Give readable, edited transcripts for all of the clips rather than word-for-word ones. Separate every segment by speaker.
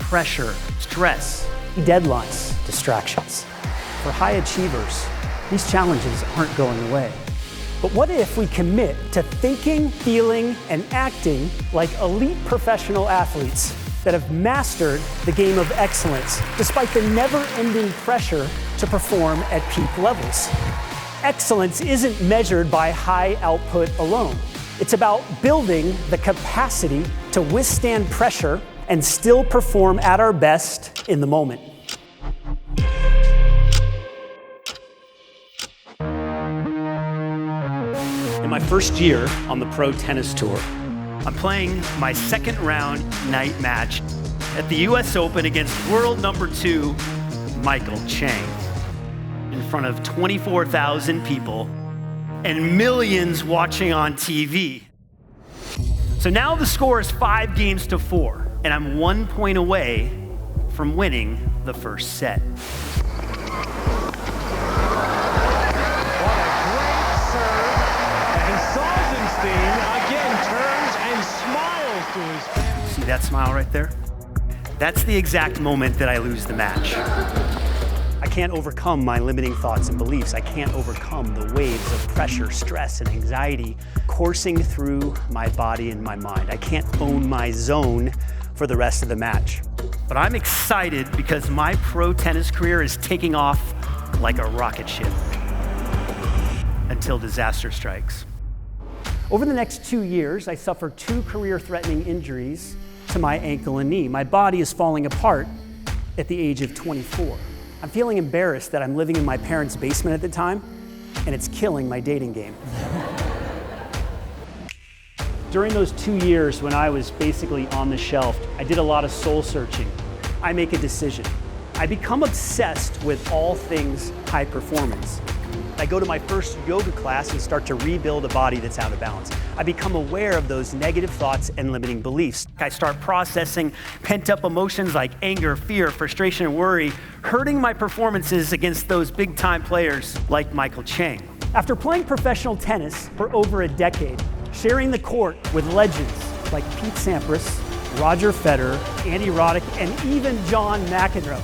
Speaker 1: pressure, stress,
Speaker 2: deadlines, distractions. For high achievers, these challenges aren't going away. But what if we commit to thinking, feeling, and acting like elite professional athletes that have mastered the game of excellence despite the never-ending pressure to perform at peak levels? Excellence isn't measured by high output alone. It's about building the capacity to withstand pressure and still perform at our best in the moment. In my first year on the pro tennis tour,
Speaker 1: I'm playing my second round night match at the US Open against world number 2, Michael Chang, in front of 24,000 people and millions watching on TV. So now the score is 5-4, and I'm 1 point away from winning the first set.
Speaker 3: Salzenstein again turns and smiles to his fans.
Speaker 1: See that smile right there? That's the exact moment that I lose the match.
Speaker 2: I can't overcome my limiting thoughts and beliefs. I can't overcome the waves of pressure, stress, and anxiety coursing through my body and my mind. I can't own my zone for the rest of the match.
Speaker 1: But I'm excited because my pro tennis career is taking off like a rocket ship until disaster strikes.
Speaker 2: Over the next 2 years, I suffered 2 career-threatening injuries to my ankle and knee. My body is falling apart at the age of 24. I'm feeling embarrassed that I'm living in my parents' basement at the time, and it's killing my dating game. During those 2 years when I was basically on the shelf, I did a lot of soul searching. I make a decision. I become obsessed with all things high performance. I go to my first yoga class and start to rebuild a body that's out of balance. I become aware of those negative thoughts and limiting beliefs.
Speaker 1: I start processing pent-up emotions like anger, fear, frustration, and worry, hurting my performances against those big-time players like Michael Chang.
Speaker 2: After playing professional tennis for over a decade, sharing the court with legends like Pete Sampras, Roger Federer, Andy Roddick, and even John McEnroe,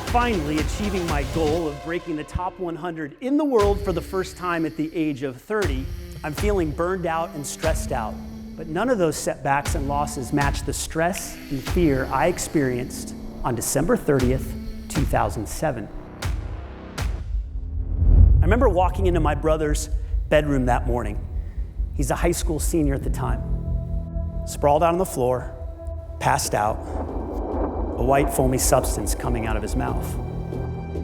Speaker 2: finally achieving my goal of breaking the top 100 in the world for the first time at the age of 30, I'm feeling burned out and stressed out. But none of those setbacks and losses match the stress and fear I experienced on December 30th, 2007. I remember walking into my brother's bedroom that morning. He's a high school senior at the time. Sprawled out on the floor, passed out, a white foamy substance coming out of his mouth.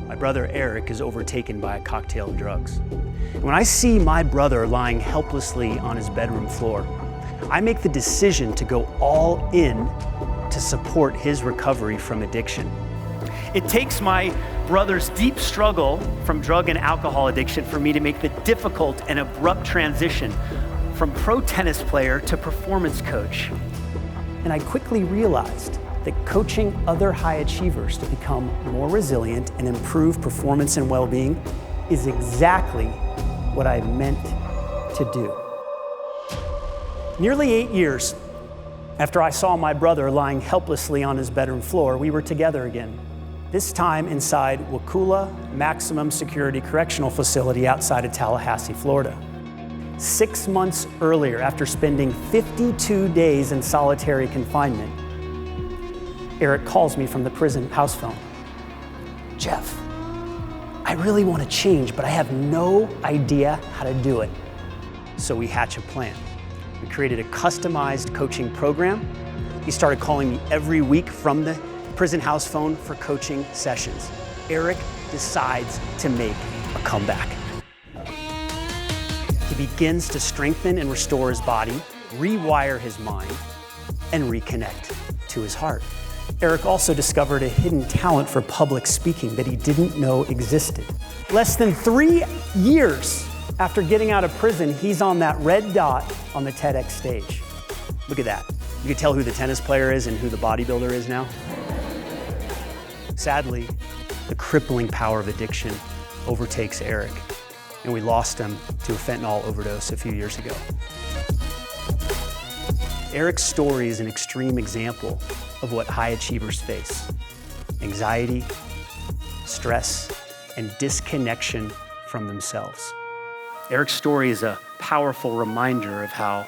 Speaker 2: My brother Eric is overtaken by a cocktail of drugs. And when I see my brother lying helplessly on his bedroom floor, I make the decision to go all in to support his recovery from addiction.
Speaker 1: It takes my brother's deep struggle from drug and alcohol addiction for me to make the difficult and abrupt transition from pro tennis player to performance coach.
Speaker 2: And I quickly realized that coaching other high achievers to become more resilient and improve performance and well-being is exactly what I meant to do. Nearly 8 years after I saw my brother lying helplessly on his bedroom floor, we were together again, this time inside Wakula Maximum Security Correctional Facility outside of Tallahassee, Florida. 6 months earlier, after spending 52 days in solitary confinement, Eric calls me from the prison house phone. Jeff, I really want to change, but I have no idea how to do it. So we hatch a plan. We created a customized coaching program. He started calling me every week from the prison house phone for coaching sessions. Eric decides to make a comeback. He begins to strengthen and restore his body, rewire his mind, and reconnect to his heart. Eric also discovered a hidden talent for public speaking that he didn't know existed. Less than 3 years after getting out of prison, he's on that red dot on the TEDx stage. Look at that. You can tell who the tennis player is and who the bodybuilder is now. Sadly, the crippling power of addiction overtakes Eric, and we lost him to a fentanyl overdose a few years ago. Eric's story is an extreme example of what high achievers face: anxiety, stress, and disconnection from themselves.
Speaker 1: Eric's story is a powerful reminder of how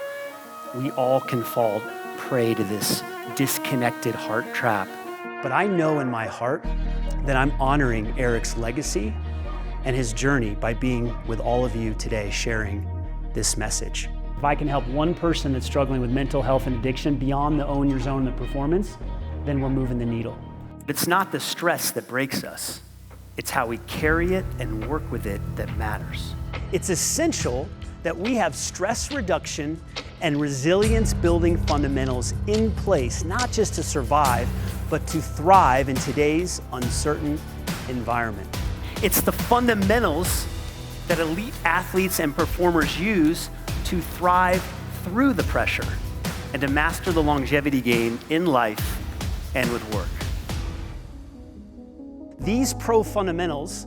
Speaker 1: we all can fall prey to this disconnected heart trap.
Speaker 2: But I know in my heart that I'm honoring Eric's legacy and his journey by being with all of you today sharing this message. If I can help one person that's struggling with mental health and addiction beyond the own your zone, the performance, then we're moving the needle.
Speaker 1: It's not the stress that breaks us. It's how we carry it and work with it that matters.
Speaker 2: It's essential that we have stress reduction and resilience building fundamentals in place, not just to survive, but to thrive in today's uncertain environment.
Speaker 1: It's the fundamentals that elite athletes and performers use to thrive through the pressure and to master the longevity game in life and with work.
Speaker 2: These pro fundamentals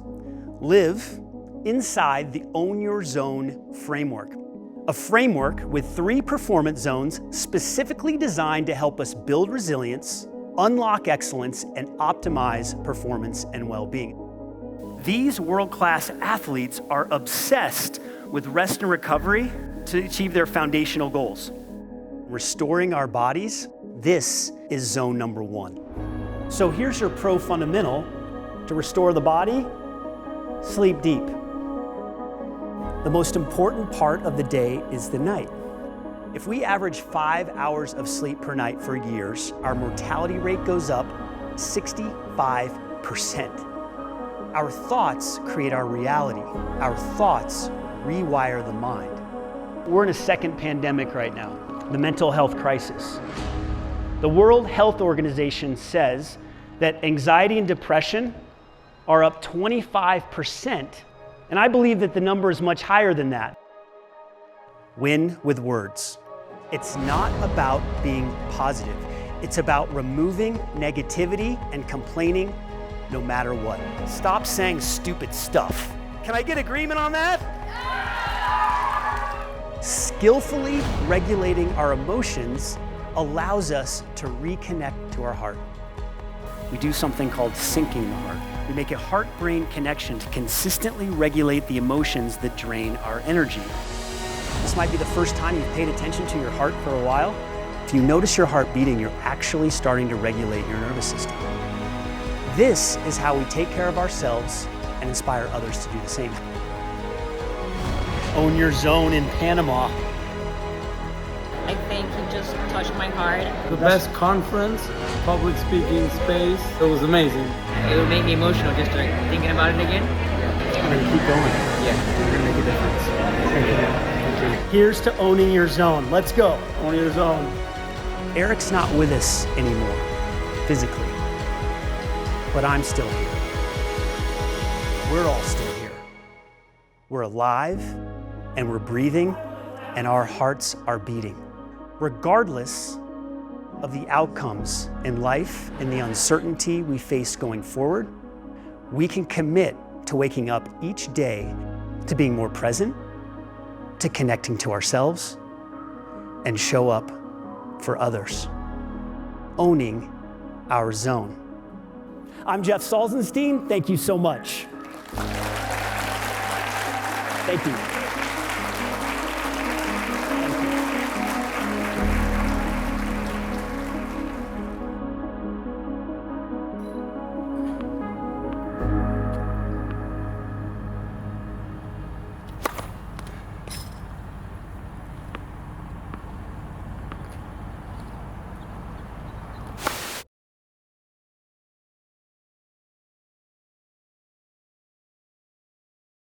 Speaker 2: live inside the Own Your Zone framework, a framework with 3 performance zones specifically designed to help us build resilience, unlock excellence, and optimize performance and well-being.
Speaker 1: These world-class athletes are obsessed with rest and recovery to achieve their foundational goals.
Speaker 2: Restoring our bodies, this is zone number 1. So here's your pro fundamental to restore the body: sleep deep. The most important part of the day is the night. If we average 5 hours of sleep per night for years, our mortality rate goes up 65%. Our thoughts create our reality. Our thoughts rewire the mind. We're in a second pandemic right now, the mental health crisis. The World Health Organization says that anxiety and depression are up 25%, and I believe that the number is much higher than that. Win with words. It's not about being positive. It's about removing negativity and complaining no matter what.
Speaker 1: Stop saying stupid stuff. Can I get agreement on that?
Speaker 2: Skillfully regulating our emotions allows us to reconnect to our heart.
Speaker 1: We do something called syncing the heart. We make a heart-brain connection to consistently regulate the emotions that drain our energy.
Speaker 2: This might be the first time you've paid attention to your heart for a while. If you notice your heart beating, you're actually starting to regulate your nervous system. This is how we take care of ourselves and inspire others to do the same. Own Your Zone in Panama.
Speaker 4: I think he just touched my heart.
Speaker 5: The best conference, public speaking space. It was amazing.
Speaker 4: It would make me emotional just like thinking about it again.
Speaker 2: We're gonna keep going.
Speaker 5: Yeah,
Speaker 2: We're gonna make a difference. Thank you. Here's to owning your zone. Let's go.
Speaker 5: on your zone.
Speaker 2: Eric's not with us anymore, physically, but I'm still here. We're all still here. We're alive, and we're breathing, and our hearts are beating. Regardless of the outcomes in life and the uncertainty we face going forward, we can commit to waking up each day to being more present, to connecting to ourselves, and show up for others. Owning our zone. I'm Jeff Salzenstein. Thank you so much. Thank you.